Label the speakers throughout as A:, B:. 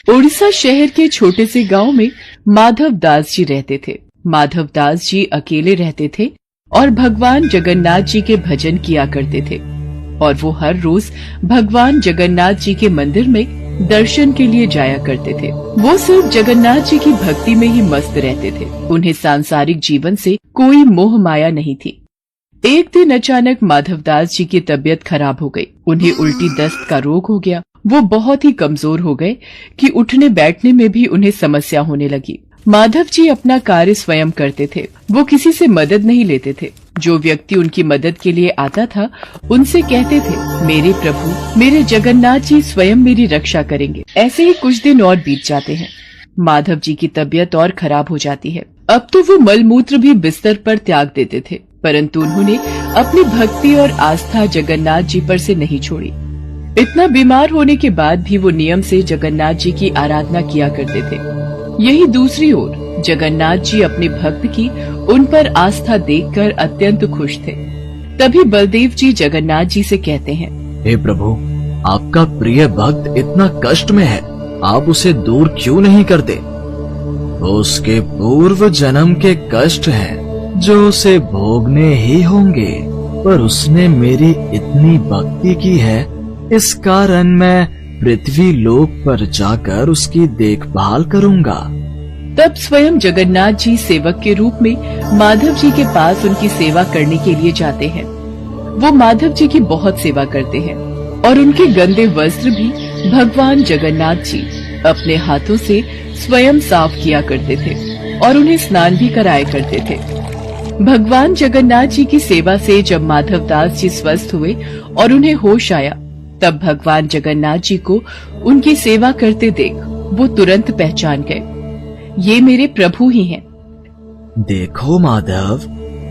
A: उड़ीसा शहर के छोटे से गांव में माधव दास जी रहते थे। माधव दास जी अकेले रहते थे और भगवान जगन्नाथ जी के भजन किया करते थे और वो हर रोज भगवान जगन्नाथ जी के मंदिर में दर्शन के लिए जाया करते थे। वो सिर्फ जगन्नाथ जी की भक्ति में ही मस्त रहते थे। उन्हें सांसारिक जीवन से कोई मोह माया नहीं थी। एक दिन अचानक माधव दास जी की तबीयत खराब हो गई। उन्हें उल्टी दस्त का रोग हो गया। वो बहुत ही कमजोर हो गए कि उठने बैठने में भी उन्हें समस्या होने लगी। माधव जी अपना कार्य स्वयं करते थे। वो किसी से मदद नहीं लेते थे। जो व्यक्ति उनकी मदद के लिए आता था उनसे कहते थे, मेरे प्रभु, मेरे जगन्नाथ जी स्वयं मेरी रक्षा करेंगे। ऐसे ही कुछ दिन और बीत जाते हैं। माधव जी की तबीयत और खराब हो जाती है। अब तो वो मलमूत्र भी बिस्तर पर त्याग देते थे, परंतु उन्होंने अपनी भक्ति और आस्था जगन्नाथ जी पर से नहीं छोड़ी। इतना बीमार होने के बाद भी वो नियम से जगन्नाथ जी की आराधना किया करते थे। यही दूसरी ओर जगन्नाथ जी अपने भक्त की उन पर आस्था देखकर अत्यंत खुश थे। तभी बलदेव जी जगन्नाथ जी से कहते हैं,
B: हे प्रभु, आपका प्रिय भक्त इतना कष्ट में है, आप उसे दूर क्यों नहीं करते? उसके पूर्व जन्म के कष्ट हैं जो उसे भोगने ही होंगे, पर उसने मेरी इतनी भक्ति की है, इस कारण मैं पृथ्वी लोक पर जाकर उसकी देखभाल करूंगा।
A: तब स्वयं जगन्नाथ जी सेवक के रूप में माधव जी के पास उनकी सेवा करने के लिए जाते हैं। वो माधव जी की बहुत सेवा करते हैं और उनके गंदे वस्त्र भी भगवान जगन्नाथ जी अपने हाथों से स्वयं साफ किया करते थे और उन्हें स्नान भी कराया करते थे। भगवान जगन्नाथ जी की सेवा से जब माधव दास जी स्वस्थ हुए और उन्हें होश आया, तब भगवान जगन्नाथ जी को उनकी सेवा करते देख वो तुरंत पहचान गए, ये मेरे प्रभु ही हैं।
B: देखो माधव,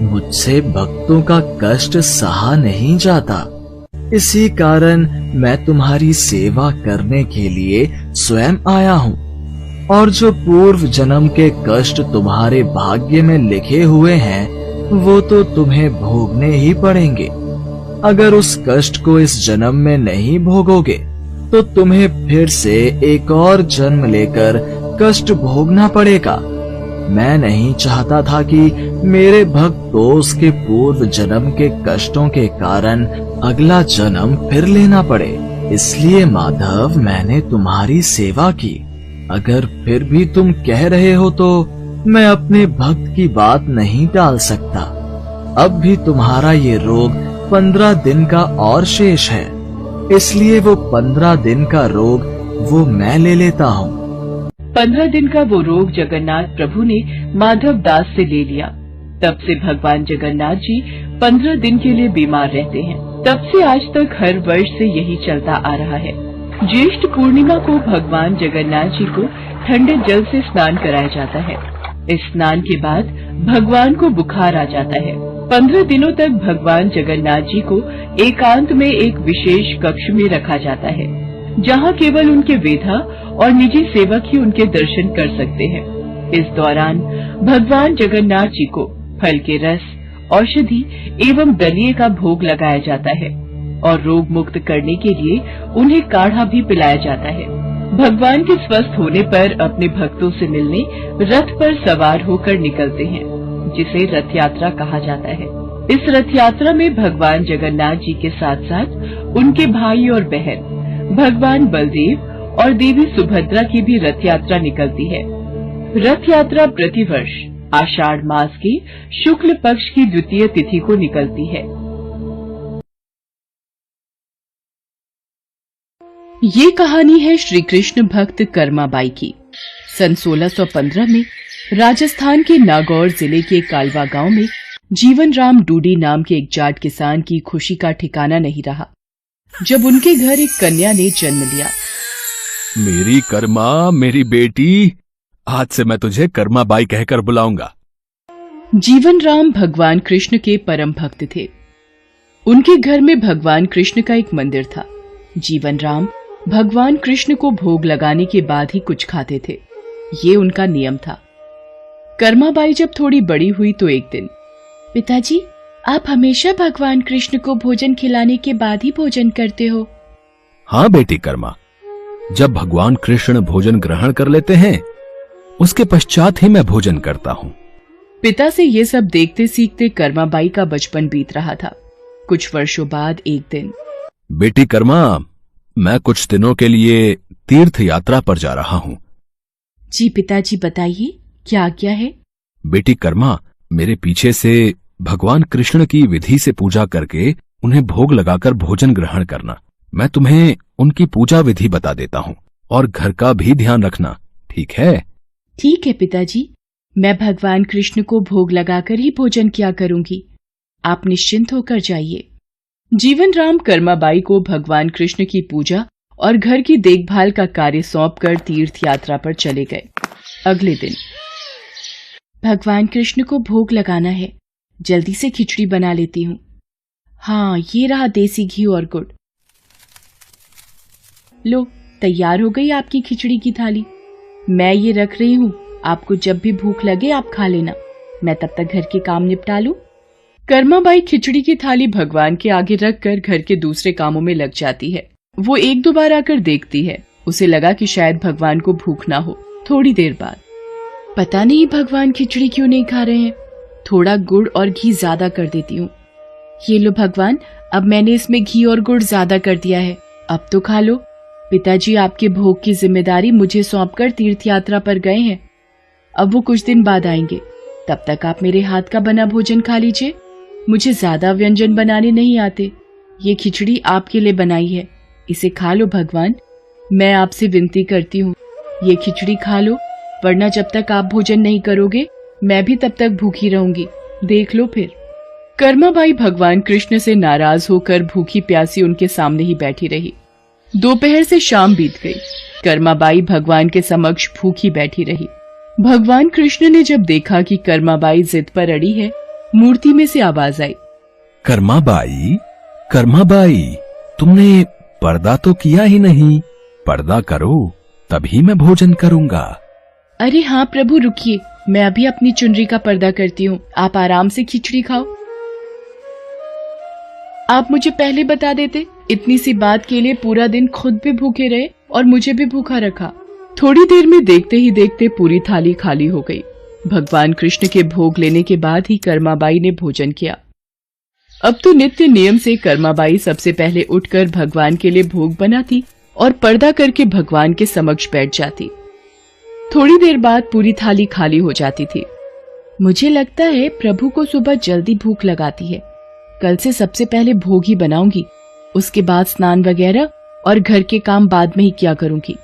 B: मुझसे भक्तों का कष्ट सहा नहीं जाता, इसी कारण मैं तुम्हारी सेवा करने के लिए स्वयं आया हूँ। और जो पूर्व जन्म के कष्ट तुम्हारे भाग्य में लिखे हुए हैं, वो तो तुम्हें भोगने ही पड़ेंगे। अगर उस कष्ट को इस जन्म में नहीं भोगोगे, तो तुम्हें फिर से एक और जन्म लेकर कष्ट भोगना पड़ेगा। मैं नहीं चाहता था कि मेरे भक्त को उसके पूर्व जन्म के कष्टों के कारण अगला जन्म फिर लेना पड़े। इसलिए माधव, मैंने तुम्हारी सेवा की। अगर फिर भी तुम कह रहे हो तो मैं अपने भक्त की बात नहीं टाल सकता। अब भी तुम्हारा ये रोग 15 दिन का और शेष है, इसलिए वो 15 दिन का रोग वो मैं ले लेता हूँ।
A: 15 दिन का वो रोग जगन्नाथ प्रभु ने माधव दास से ले लिया। तब से भगवान जगन्नाथ जी 15 दिन के लिए बीमार रहते हैं। तब से आज तक हर वर्ष से यही चलता आ रहा है। ज्येष्ठ पूर्णिमा को भगवान जगन्नाथ जी को ठंडे जल से स्नान कराया जाता है। इस स्नान के बाद भगवान को बुखार आ जाता है। 15 दिनों तक भगवान जगन्नाथ जी को एकांत में एक विशेष कक्ष में रखा जाता है, जहाँ केवल उनके वेधा और निजी सेवक ही उनके दर्शन कर सकते हैं। इस दौरान भगवान जगन्नाथ जी को फल के रस, औषधि एवं दलिये का भोग लगाया जाता है और रोग मुक्त करने के लिए उन्हें काढ़ा भी पिलाया जाता है। भगवान के स्वस्थ होने पर अपने भक्तों से मिलने रथ पर सवार होकर निकलते हैं, जिसे रथ यात्रा कहा जाता है। इस रथ यात्रा में भगवान जगन्नाथ जी के साथ साथ उनके भाई और बहन भगवान बलदेव और देवी सुभद्रा की भी रथ यात्रा निकलती है। रथ यात्रा प्रतिवर्ष आषाढ़ मास के शुक्ल पक्ष की द्वितीय तिथि को निकलती है। ये कहानी है श्री कृष्ण भक्त कर्माबाई की। सन 1615 में राजस्थान के नागौर जिले के कालवा गांव में जीवन राम डूडी नाम के एक जाट किसान की खुशी का ठिकाना नहीं रहा जब उनके घर एक कन्या ने जन्म लिया।
C: मेरी कर्मा, मेरी बेटी, आज से मैं तुझे कर्माबाई कहकर बुलाऊंगा।
A: जीवन राम भगवान कृष्ण के परम भक्त थे। उनके घर में भगवान कृष्ण का एक मंदिर था। जीवन राम भगवान कृष्ण को भोग लगाने के बाद ही कुछ खाते थे, ये उनका नियम था। कर्माबाई जब थोड़ी बड़ी हुई तो एक दिन, पिताजी, आप हमेशा भगवान कृष्ण को भोजन खिलाने के बाद ही भोजन करते हो।
C: हाँ बेटी कर्मा, जब भगवान कृष्ण भोजन ग्रहण कर लेते हैं उसके पश्चात ही मैं भोजन करता हूँ।
A: पिता से ये सब देखते सीखते कर्माबाई का बचपन बीत रहा था। कुछ वर्षों बाद एक दिन,
C: बेटी कर्मा, मैं कुछ दिनों के लिए तीर्थ यात्रा पर जा रहा हूँ।
A: जी पिताजी, बताइए क्या आज्ञा है?
C: बेटी कर्मा, मेरे पीछे से भगवान कृष्ण की विधि से पूजा करके उन्हें भोग लगाकर भोजन ग्रहण करना। मैं तुम्हें उनकी पूजा विधि बता देता हूँ और घर का भी ध्यान रखना, ठीक है?
A: ठीक है पिताजी, मैं भगवान कृष्ण को भोग लगाकर ही भोजन किया करूंगी। आप निश्चिंत होकर जाइए। जीवन राम कर्माबाई को भगवान कृष्ण की पूजा और घर की देखभाल का कार्य सौंपकर तीर्थ यात्रा पर चले गए। अगले दिन, भगवान कृष्ण को भोग लगाना है, जल्दी से खिचड़ी बना लेती हूँ। हाँ, ये रहा देसी घी और गुड़। लो, तैयार हो गई आपकी खिचड़ी की थाली। मैं ये रख रही हूँ, आपको जब भी भूख लगे आप खा लेना। मैं तब तक घर के काम निपटा लूं। कर्माबाई खिचड़ी की थाली भगवान के आगे रखकर घर के दूसरे कामों में लग जाती है। वो एक दो बार आकर देखती है। उसे लगा कि शायद भगवान को भूख ना हो। थोड़ी देर बाद, पता नहीं भगवान खिचड़ी क्यों नहीं खा रहे हैं। थोड़ा गुड़ और घी ज्यादा कर देती हूँ। ये लो भगवान, अब मैंने इसमें घी और गुड़ ज्यादा कर दिया है, अब तो खा लो। पिताजी आपके भोग की जिम्मेदारी मुझे सौंपकर तीर्थ यात्रा पर गए हैं। अब वो कुछ दिन बाद आएंगे, तब तक आप मेरे हाथ का बना भोजन खा लीजिए। मुझे ज्यादा व्यंजन बनाने नहीं आते। ये खिचड़ी आपके लिए बनाई है, इसे खा लो भगवान। मैं आपसे विनती करती हूँ, ये खिचड़ी खा लो, वरना जब तक आप भोजन नहीं करोगे मैं भी तब तक भूखी रहूंगी। देख लो फिर। कर्माबाई भगवान कृष्ण से नाराज होकर भूखी प्यासी उनके सामने ही बैठी रही। दोपहर से शाम बीत गई। कर्माबाई भगवान के समक्ष भूखी बैठी रही। भगवान कृष्ण ने जब देखा कि कर्माबाई जिद पर अड़ी है, मूर्ति में से आवाज आई,
C: कर्माबाई, कर्माबाई, तुमने पर्दा तो किया ही नहीं। पर्दा करो, तभी मैं भोजन करूंगा।
A: अरे हाँ प्रभु, रुकिए, मैं अभी अपनी चुनरी का पर्दा करती हूँ। आप आराम से खिचड़ी खाओ। आप मुझे पहले बता देते, इतनी सी बात के लिए पूरा दिन खुद भी भूखे रहे और मुझे भी भूखा रखा। थोड़ी देर में देखते ही देखते पूरी थाली खाली हो गई। भगवान कृष्ण के भोग लेने के बाद ही कर्माबाई ने भोजन किया। अब तो नित्य नियम से कर्माबाई सबसे पहले उठकर भगवान के लिए भोग बनाती और पर्दा करके भगवान के समक्ष बैठ जाती। थोड़ी देर बाद पूरी थाली खाली हो जाती थी। मुझे लगता है प्रभु को सुबह जल्दी भूख लगाती है। कल से सबसे पहले भोग ही बनाऊंगी, उसके बाद स्नान वगैरह और घर के काम बाद में ही किया करूंगी।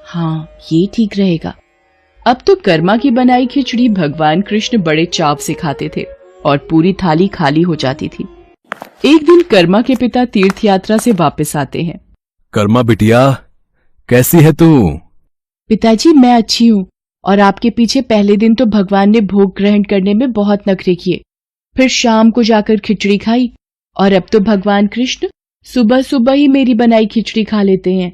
A: हाँ, ये ठीक रहेगा। अब तो कर्मा की बनाई खिचड़ी भगवान कृष्ण बड़े चाव से खाते थे और पूरी थाली खाली हो जाती थी। एक दिन कर्मा के पिता तीर्थ यात्रा से वापस आते हैं।
C: कर्मा बिटिया, कैसी है तू?
A: पिताजी, मैं अच्छी हूँ। और आपके पीछे पहले दिन तो भगवान ने भोग ग्रहण करने में बहुत नखरे किए, फिर शाम को जाकर खिचड़ी खाई, और अब तो भगवान कृष्ण सुबह सुबह ही मेरी बनाई खिचड़ी खा लेते हैं।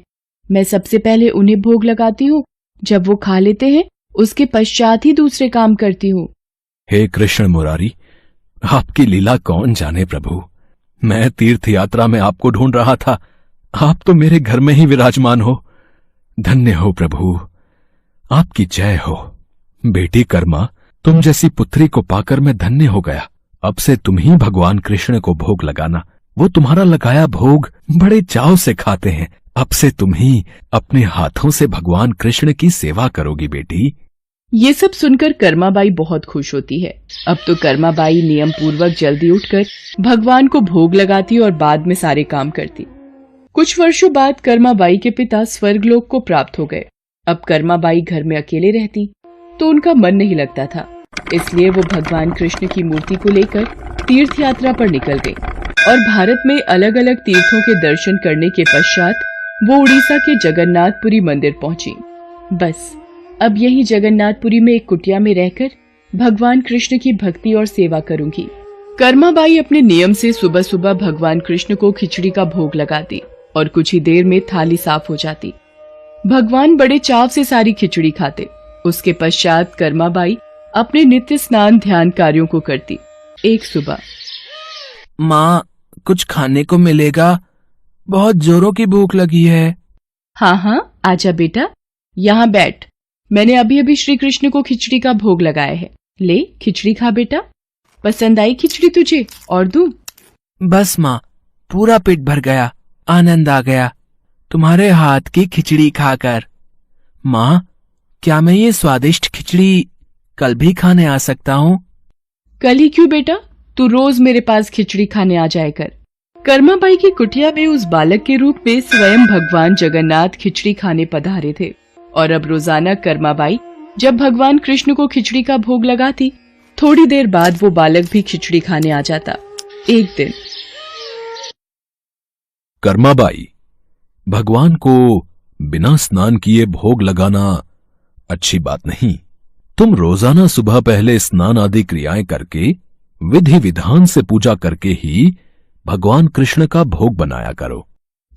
A: मैं सबसे पहले उन्हें भोग लगाती हूँ, जब वो खा लेते हैं उसके पश्चात ही दूसरे काम करती हूँ।
C: हे कृष्ण मुरारी, आपकी लीला कौन जाने प्रभु। मैं तीर्थ यात्रा में आपको ढूंढ रहा था, आप तो मेरे घर में ही विराजमान हो। धन्य हो प्रभु, आपकी जय हो। बेटी कर्मा, तुम जैसी पुत्री को पाकर मैं धन्य हो गया। अब से तुम ही भगवान कृष्ण को भोग लगाना। वो तुम्हारा लगाया भोग बड़े चाव से खाते हैं। अब से तुम ही अपने हाथों से भगवान कृष्ण की सेवा करोगी बेटी।
A: ये सब सुनकर कर्माबाई बहुत खुश होती है। अब तो कर्माबाई नियम पूर्वक जल्दी उठकर भगवान को भोग लगाती और बाद में सारे काम करती। कुछ वर्षों बाद कर्माबाई के पिता स्वर्गलोक को प्राप्त हो गए। अब कर्माबाई घर में अकेले रहती तो उनका मन नहीं लगता था, इसलिए वो भगवान कृष्ण की मूर्ति को लेकर तीर्थ यात्रा पर निकल गई और भारत में अलग अलग तीर्थों के दर्शन करने के पश्चात वो उड़ीसा के जगन्नाथपुरी मंदिर पहुंची। बस अब यही जगन्नाथपुरी में एक कुटिया में रहकर भगवान कृष्ण की भक्ति और सेवा करूंगी। कर्माबाई अपने नियम से सुबह सुबह भगवान कृष्ण को खिचड़ी का भोग लगाती और कुछ ही देर में थाली साफ हो जाती। भगवान बड़े चाव से सारी खिचड़ी खाते। उसके पश्चात कर्माबाई अपने नित्य स्नान ध्यान कार्यों को करती। एक सुबह,
D: माँ, कुछ खाने को मिलेगा? बहुत जोरों की भूख लगी है।
A: हाँ हाँ, आजा बेटा, यहाँ बैठ। मैंने अभी अभी श्री कृष्ण को खिचड़ी का भोग लगाया है। ले खिचड़ी खा बेटा। पसंद आई खिचड़ी तुझे? और दूं?
D: बस माँ, पूरा पेट भर गया, आनंद आ गया तुम्हारे हाथ की खिचड़ी खाकर। माँ, क्या मैं ये स्वादिष्ट खिचड़ी कल भी खाने आ सकता हूँ?
A: कल ही क्यों बेटा, तू रोज मेरे पास खिचड़ी खाने आ जाया कर। कर्माबाई की कुटिया में उस बालक के रूप में स्वयं भगवान जगन्नाथ खिचड़ी खाने पधारे थे और अब रोजाना कर्माबाई जब भगवान कृष्ण को खिचड़ी का भोग लगाती, थोड़ी देर बाद वो बालक भी खिचड़ी खाने आ जाता। एक दिन
C: कर्माबाई, भगवान को बिना स्नान किए भोग लगाना अच्छी बात नहीं। तुम रोजाना सुबह पहले स्नान आदि क्रियाएं करके विधि विधान से पूजा करके ही भगवान कृष्ण का भोग बनाया करो।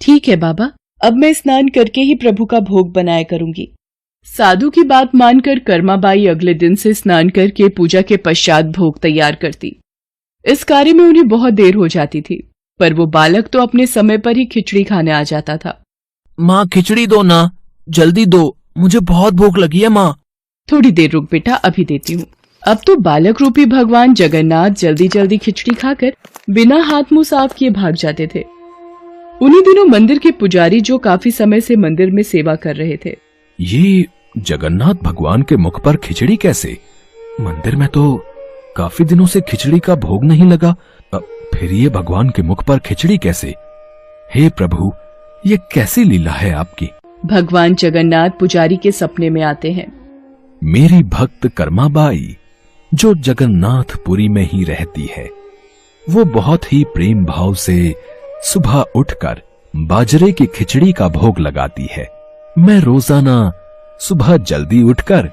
A: ठीक है बाबा, अब मैं स्नान करके ही प्रभु का भोग बनाया करूंगी। साधु की बात मानकर कर्माबाई अगले दिन से स्नान करके पूजा के पश्चात भोग तैयार करती। इस कार्य में उन्हें बहुत देर हो जाती थी, पर वो बालक तो अपने समय पर ही खिचड़ी खाने आ जाता था।
D: माँ, खिचड़ी दो ना, जल्दी दो, मुझे बहुत भूख लगी है माँ।
A: थोड़ी देर रुक बेटा, अभी देती हूँ। अब तो बालक रूपी भगवान जगन्नाथ जल्दी जल्दी खिचड़ी खाकर बिना हाथ मुंह साफ किए भाग जाते थे। उन्हीं दिनों मंदिर के पुजारी, जो काफी समय से मंदिर में सेवा कर रहे थे,
C: ये जगन्नाथ भगवान के मुख पर खिचड़ी कैसे? मंदिर में तो काफी दिनों से खिचड़ी का भोग नहीं लगा, फिर ये भगवान के मुख पर खिचड़ी कैसे? हे प्रभु, ये कैसी लीला है आपकी?
A: भगवान जगन्नाथ पुजारी के सपने में आते हैं।
C: मेरी भक्त कर्माबाई, जो जगन्नाथपुरी में ही रहती है, वो बहुत ही प्रेम भाव से सुबह उठकर बाजरे की खिचड़ी का भोग लगाती है। मैं रोजाना सुबह जल्दी उठकर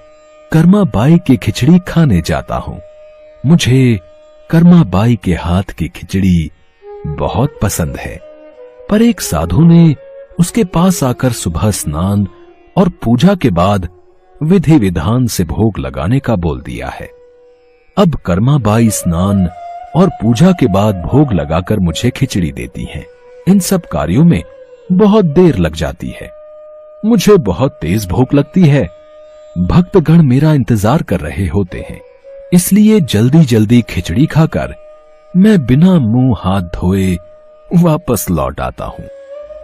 C: कर्माबाई की खिचड़ी खाने जाता हूँ। मुझे कर्माबाई के हाथ की खिचड़ी बहुत पसंद है। पर एक साधु ने उसके पास आकर सुबह स्नान और पूजा के बाद विधि विधान से भोग लगाने का बोल दिया है। अब कर्माबाई स्नान और पूजा के बाद भोग लगाकर मुझे खिचड़ी देती हैं। इन सब कार्यों में बहुत देर लग जाती है। मुझे बहुत तेज भूख लगती है। भक्तगण मेरा इंतजार कर रहे होते हैं, इसलिए जल्दी जल्दी खिचड़ी खाकर मैं बिना मुंह हाथ धोए वापस लौट आता हूँ।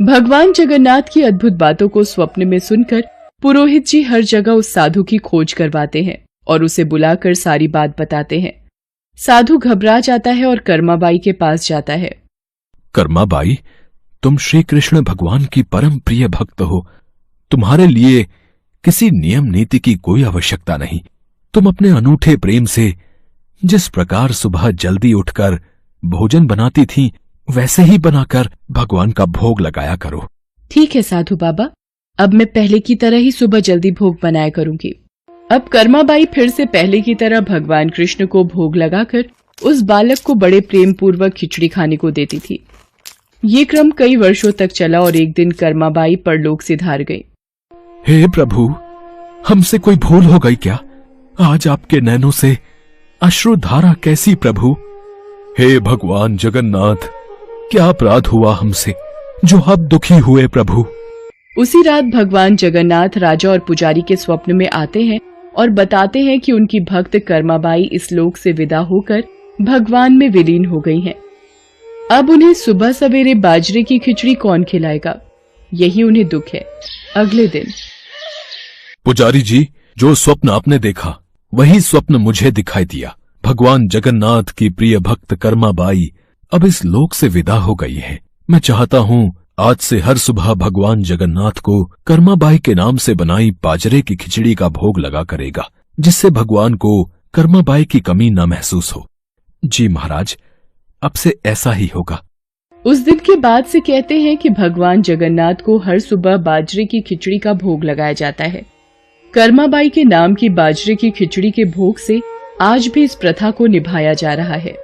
A: भगवान जगन्नाथ की अद्भुत बातों को स्वप्न में सुनकर पुरोहित जी हर जगह उस साधु की खोज करवाते हैं और उसे बुलाकर सारी बात बताते हैं। साधु घबरा जाता है और कर्माबाई के पास जाता है।
C: कर्माबाई, तुम श्री कृष्ण भगवान की परम प्रिय भक्त हो। तुम्हारे लिए किसी नियम नीति की कोई आवश्यकता नहीं। तुम अपने अनूठे प्रेम से जिस प्रकार सुबह जल्दी उठकर भोजन बनाती थी, वैसे ही बनाकर भगवान का भोग लगाया करो।
A: ठीक है साधु बाबा, अब मैं पहले की तरह ही सुबह जल्दी भोग बनाया करूंगी। अब कर्माबाई फिर से पहले की तरह भगवान कृष्ण को भोग लगाकर उस बालक को बड़े प्रेम पूर्वक खिचड़ी खाने को देती थी। ये क्रम कई वर्षों तक चला और एक दिन कर्माबाई परलोक सिधार गई।
C: हे प्रभु, हमसे कोई भूल हो गई क्या? आज आपके नैनों से अश्रुधारा कैसी प्रभु? हे भगवान जगन्नाथ, क्या अपराध हुआ हमसे जो अब दुखी हुए प्रभु?
A: उसी रात भगवान जगन्नाथ राजा और पुजारी के स्वप्न में आते हैं और बताते हैं कि उनकी भक्त कर्माबाई इस लोक से विदा होकर भगवान में विलीन हो गई हैं। अब उन्हें सुबह सवेरे बाजरे की खिचड़ी कौन खिलाएगा, यही उन्हें दुख है। अगले दिन
C: पुजारी जी, जो स्वप्न आपने देखा वही स्वप्न मुझे दिखाई दिया। भगवान जगन्नाथ की प्रिय भक्त कर्माबाई अब इस लोक से विदा हो गई है। मैं चाहता हूँ आज से हर सुबह भगवान जगन्नाथ को कर्माबाई के नाम से बनाई बाजरे की खिचड़ी का भोग लगा करेगा, जिससे भगवान को कर्माबाई की कमी न महसूस हो। जी महाराज, अब से ऐसा ही होगा।
A: उस दिन के बाद से कहते हैं कि भगवान जगन्नाथ को हर सुबह बाजरे की खिचड़ी का भोग लगाया जाता है। कर्माबाई के नाम की बाजरे की खिचड़ी के भोग से आज भी इस प्रथा को निभाया जा रहा है।